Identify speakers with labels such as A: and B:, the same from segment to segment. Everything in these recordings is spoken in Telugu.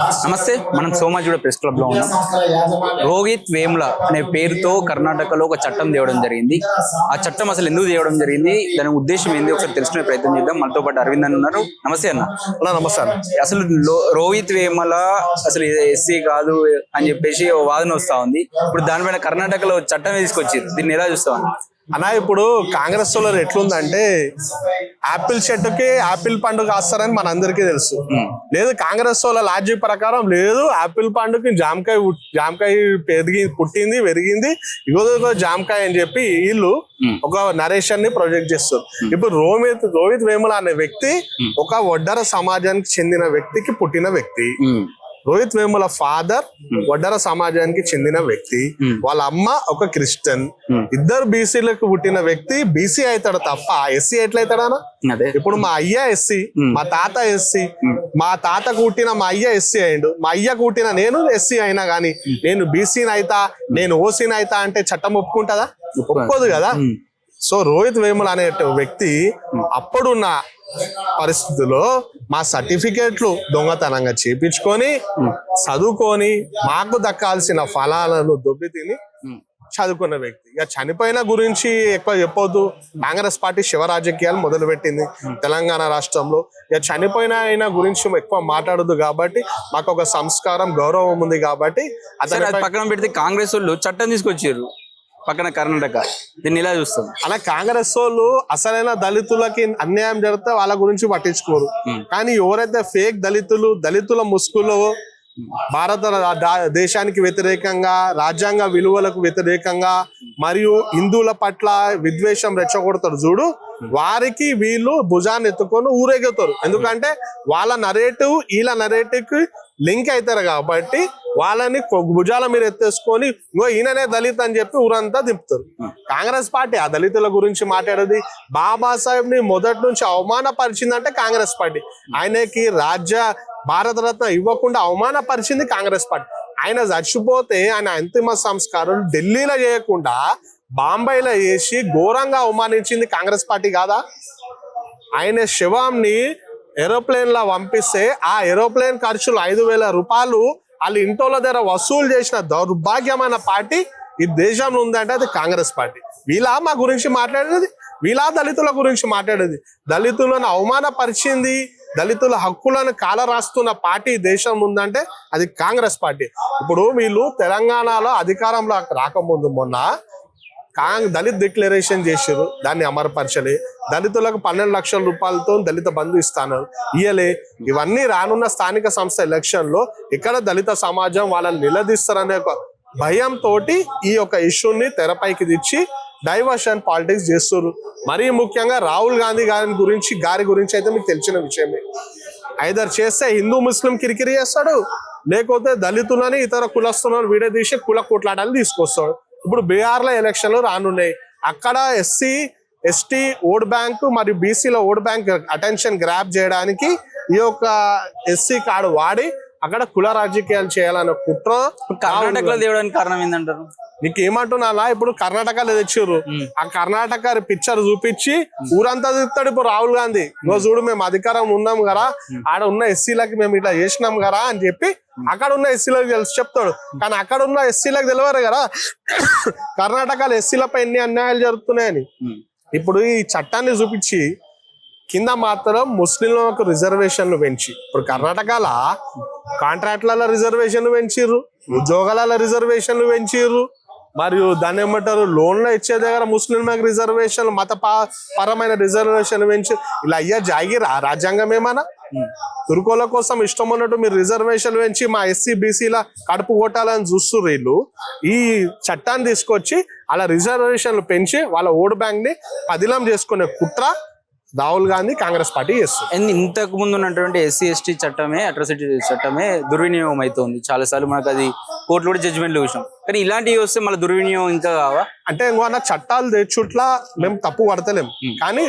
A: నమస్తే, మనం సోమాజిగూడ ప్రెస్ క్లబ్ లో ఉన్నాం. రోహిత్ వేముల అనే పేరుతో కర్ణాటకలో ఒక చట్టం తేవడం జరిగింది. ఆ చట్టం అసలు ఎందుకు తేవడం జరిగింది, దాని ఉద్దేశం ఏంది ఒకసారి తెలుసుకునే ప్రయత్నం చేద్దాం. మనతో పాటు అరవింద్ అన్న ఉన్నారు. నమస్తే అన్న.
B: నమస్తే అన్న.
A: అసలు రోహిత్ వేముల అసలు ఎస్సీ కాదు అని చెప్పేసి ఓ వాదన వస్తా ఉంది. ఇప్పుడు దానిపైన కర్ణాటకలో చట్టం తీసుకొచ్చి దీన్ని ఎలా చూస్తాం
B: అన్న? ఇప్పుడు కాంగ్రెస్ వాళ్ళు ఎట్లుందంటే యాపిల్ చెట్టుకి యాపిల్ పండు కాస్తారని మన అందరికీ తెలుసు. లేదు, కాంగ్రెస్ వాళ్ళ లాజిక్ ప్రకారం లేదు, యాపిల్ పండుకి జామకాయ పుట్టింది పెరిగింది, ఇగో జామకాయ అని చెప్పి వీళ్ళు ఒక నరేషన్ ని ప్రొజెక్ట్ చేస్తారు. ఇప్పుడు రోహిత్ వేముల అనే వ్యక్తి ఒక వడ్డర సమాజానికి చెందిన వ్యక్తికి పుట్టిన వ్యక్తి. రోహిత్ వేముల ఫాదర్ వడ్డర సమాజానికి చెందిన వ్యక్తి, వాళ్ళ అమ్మ ఒక క్రిస్టియన్. ఇద్దరు బీసీలకు పుట్టిన వ్యక్తి బీసీ అవుతాడు తప్ప ఎస్సీ ఎట్లయితాడా? ఇప్పుడు మా అయ్య ఎస్సీ, మా తాత ఎస్సీ, మా తాతకు పుట్టిన మా అయ్య ఎస్సీ అయిండు, మా అయ్యకు పుట్టిన నేను ఎస్సీ అయినా గానీ నేను బీసీని అయితా, నేను ఓసీని అయితా అంటే చట్టం ఒప్పుకుంటుందా? ఒప్పుకోదు కదా. సో రోహిత్ వేముల అనే వ్యక్తి అప్పుడున్న పరిస్థితుల్లో మా సర్టిఫికేట్లు దొంగతనంగా చేపించుకొని చదువుకొని మాకు దక్కాల్సిన ఫలాలను దొబ్బి తిని చదువుకున్న వ్యక్తి. ఇక చనిపోయిన గురించి ఎక్కువ చెప్పొద్దు. కాంగ్రెస్ పార్టీ శివ రాజకీయాలు మొదలు పెట్టింది తెలంగాణ రాష్ట్రంలో. ఇక చనిపోయిన ఆయన గురించి ఎక్కువ మాట్లాడదు కాబట్టి మాకు ఒక సంస్కారం గౌరవం ఉంది కాబట్టి
A: అతను పక్కన పెడితే కాంగ్రెస్ వాళ్ళు చట్టం తీసుకొచ్చారు పక్కన కర్ణాటక. దీన్ని ఇలా చూస్తాం
B: అలా. కాంగ్రెస్ వాళ్ళు అసలైన దళితులకి అన్యాయం జరిగితే వాళ్ళ గురించి పట్టించుకోరు. కానీ ఎవరైతే ఫేక్ దళితుల ముసుగులో భారత దేశానికి వ్యతిరేకంగా, రాజ్యాంగ విలువలకు వ్యతిరేకంగా మరియు హిందువుల పట్ల విద్వేషం రెచ్చగొడతారు చూడు, వారికి వీళ్ళు భుజాన్ని ఎత్తుకొని ఊరేగుతారు. ఎందుకంటే వాళ్ళ నరేటివ్ వీళ్ళ నరేటివ్ కి లింక్ అవుతారు కాబట్టి వాళ్ళని భుజాల మీద ఎత్తేసుకొని ఇంకో ఈయననే దళిత్ అని చెప్పి ఊరంతా దింపుతారు. కాంగ్రెస్ పార్టీ ఆ దళితుల గురించి మాట్లాడేది. బాబాసాహెబ్ ని మొదటి నుంచి అవమానపరిచిందంటే కాంగ్రెస్ పార్టీ. ఆయనకి భారతరత్న ఇవ్వకుండా అవమానపరిచింది కాంగ్రెస్ పార్టీ. ఆయన చచ్చిపోతే ఆయన అంతిమ సంస్కారం ఢిల్లీలో చేయకుండా బాంబేలో చేసి ఘోరంగా అవమానించింది కాంగ్రెస్ పార్టీ కాదా? ఆయన శవాన్ని ఏరోప్లేన్ లా పంపిస్తే ఆ ఏరోప్లేన్ ఖర్చులు 5,000 రూపాయలు వాళ్ళ ఇంటోళ్ళ దగ్గర వసూలు చేసిన దౌర్భాగ్యమైన పార్టీ ఈ దేశంలో ఉందంటే అది కాంగ్రెస్ పార్టీ. వీళ్ళ మా గురించి మాట్లాడేది, వీళ్ళ దళితుల గురించి మాట్లాడేది. దళితులను అవమానపరిచింది, దళితుల హక్కులను కాలరాస్తున్న పార్టీ దేశం ఉందంటే అది కాంగ్రెస్ పార్టీ. ఇప్పుడు వీళ్ళు తెలంగాణలో అధికారంలో రాకముందు మొన్న దళిత్ డిక్లరేషన్ చేసారు, దాన్ని అమలుపరచలే. దళితులకు 12 లక్షల రూపాయలతో దళిత బంధు ఇస్తాను ఇయ్యలే. ఇవన్నీ రానున్న స్థానిక సంస్థ ఎలక్షన్ లో ఇక్కడ దళిత సమాజం వాళ్ళని నిలదీస్తారనే ఒక భయంతో ఈ యొక్క ఇష్యూని తెరపైకి తెచ్చి డైవర్షన్ పాలిటిక్స్ చేస్తారు. మరీ ముఖ్యంగా రాహుల్ గాంధీ గారి గురించి అయితే మీకు తెలిసిన విషయమే. ఐదర్ చేస్తే హిందూ ముస్లిం కిరికిరి చేస్తాడు, లేకపోతే దళితులని ఇతర కులస్తులను విడదీసి కుల కొట్లాటలు తీసుకొస్తాడు. ఇప్పుడు బీహార్ లో ఎలక్షన్లు రానున్నాయి. అక్కడ ఎస్సీ ఎస్టీ ఓట్ బ్యాంక్ మరియు బీసీల ఓట్ బ్యాంక్ అటెన్షన్ గ్రాప్ చేయడానికి ఈ యొక్క ఎస్సీ కార్డు వాడి అక్కడ కుల రాజకీయాలు చేయాలన్న కుట్ర
A: కర్ణాటకలో తేవడానికి కారణం ఏంటంటారు?
B: నీకు ఏమంటున్నా, ఇప్పుడు కర్ణాటకలో తెచ్చారు, ఆ కర్ణాటక పిక్చర్ చూపించి ఊరంతా తిరుగుతాడు ఇప్పుడు రాహుల్ గాంధీ. నువ్వు చూడు, మేము అధికారం ఉన్నాం కదా, ఆడ ఉన్న ఎస్సీలకి మేము ఇట్లా చేసినాం కదా అని చెప్పి అక్కడ ఉన్న ఎస్సీలకు తెలుసు చెప్తాడు. కానీ అక్కడ ఉన్న ఎస్సీలకు తెలియరు కదా కర్ణాటకలో ఎస్సీలపై ఎన్ని అన్యాయాలు జరుగుతున్నాయని. ఇప్పుడు ఈ చట్టాన్ని చూపించి కింద మాత్రం ముస్లింలకు రిజర్వేషన్లు పెంచి, ఇప్పుడు కర్ణాటకలో కాంట్రాక్ట్ల రిజర్వేషన్లు పెంచిర్రు, ఉద్యోగాల రిజర్వేషన్లు పెంచిర్రు, మరియు దాన్ని ఏమంటారు లోన్లు ఇచ్చే దగ్గర ముస్లింలకు రిజర్వేషన్లు, పరమైన రిజర్వేషన్లు పెంచి ఇలా అయ్యా జాగిరా రాజ్యాంగం ఏమన్నా? తుర్కోల కోసం ఇష్టం ఉన్నట్టు మీరు రిజర్వేషన్లు పెంచి మా ఎస్సీ బీసీల కడుపు కొట్టాలని చూస్తున్నారు వీళ్ళు. ఈ చట్టాన్ని తీసుకొచ్చి అలా రిజర్వేషన్లు పెంచి వాళ్ళ ఓట్ బ్యాంక్ ని పదిలం చేసుకునే కుట్ర రాహుల్ గాంధీ కాంగ్రెస్ పార్టీ చేస్తుంది.
A: ఇంతకు ముందు ఉన్నటువంటి ఎస్సీ ఎస్టీ చట్టమే, అట్రాసిటీ చట్టమే దుర్వినియోగం అవుతుంది. చాలా సార్లు మనకు అది కోర్టులో కూడా జడ్జిమెంట్లు చూసాం. కానీ ఇలాంటివి వస్తే మళ్ళీ దుర్వినియోగం ఇంకా కావా?
B: అంటే ఇంకో చట్టాలు తెచ్చుట్లా మేము తప్పు పడతలేం, కానీ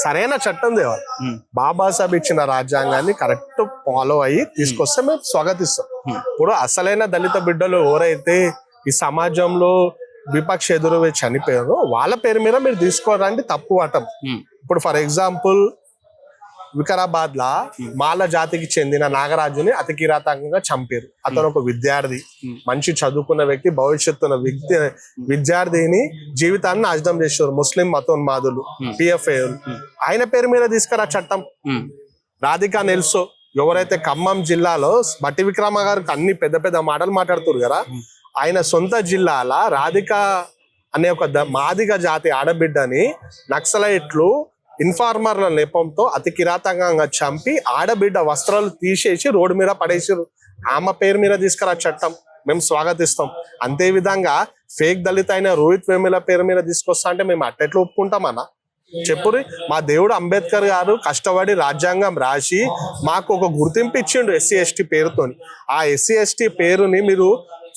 B: సరైన చట్టం తేవాలి. బాబాసాహెబ్ ఇచ్చిన రాజ్యాంగాన్ని కరెక్ట్ ఫాలో అయ్యి తీసుకొస్తే మేము స్వాగతిస్తాం. ఇప్పుడు అసలైన దళిత బిడ్డలు ఎవరైతే ఈ సమాజంలో విపక్ష ఎదురు చనిపోయారో వాళ్ళ పేరు మీద మీరు తీసుకోవాలంటే తప్పు పట్టం. ఇప్పుడు ఫర్ ఎగ్జాంపుల్ వికారాబాద్ లా మాల జాతికి చెందిన నాగరాజుని అతి కిరాతకంగా చంపారు. అతను ఒక విద్యార్థి, మంచి చదువుకున్న వ్యక్తి, భవిష్యత్తున్న వ్యక్తి, విద్యార్థిని జీవితాన్ని నాశనం చేశారు ముస్లిం మతోన్మాదులు, పిఎఫ్ఐ. ఆయన పేరు మీద తీసుకురా చట్టం. రాధికా నెల్సో ఎవరైతే ఖమ్మం జిల్లాలో బట్టి విక్రమ గారికి అన్ని పెద్ద పెద్ద మాటలు మాట్లాడుతారు కదా, ఆయన సొంత జిల్లాల రాధిక అనే ఒక మాదిగ జాతి ఆడబిడ్డని నక్సలైట్లు ఇన్ఫార్మర్ల నెపంతో అతి కిరాతకంగా చంపి ఆడబిడ్డ వస్త్రాలు తీసేసి రోడ్డు మీద పడేసారు. ఆమె పేరు మీద తీసుకురా చట్టం, మేము స్వాగతిస్తాం. అంతే విధంగా ఫేక్ దళిత అయిన రోహిత్ వేముల పేరు మీద తీసుకొస్తా అంటే మేము అట్టెట్లు ఒప్పుకుంటామన్నా? చెప్పురి. మా దేవుడు అంబేద్కర్ గారు కష్టపడి రాజ్యాంగం రాసి మాకు ఒక గుర్తింపు ఇచ్చిండు ఎస్సీ ఎస్టీ పేరుతోని. ఆ ఎస్సీ ఎస్టీ పేరుని మీరు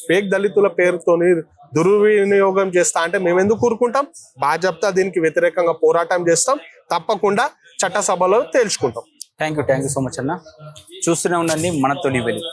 B: ఫేక్ దళితుల పేరుతోని దుర్వినియోగం చేస్తా అంటే మేము ఎందుకు కూరుకుంటాం? భాజపా దీనికి వ్యతిరేకంగా పోరాటం చేస్తాం, తప్పకుండా చట్టసభలో తేల్చుకుంటాం.
A: థ్యాంక్ యూ సో మచ్ అన్న. చూస్తూనే ఉండండి మన తొలి వెలుగు.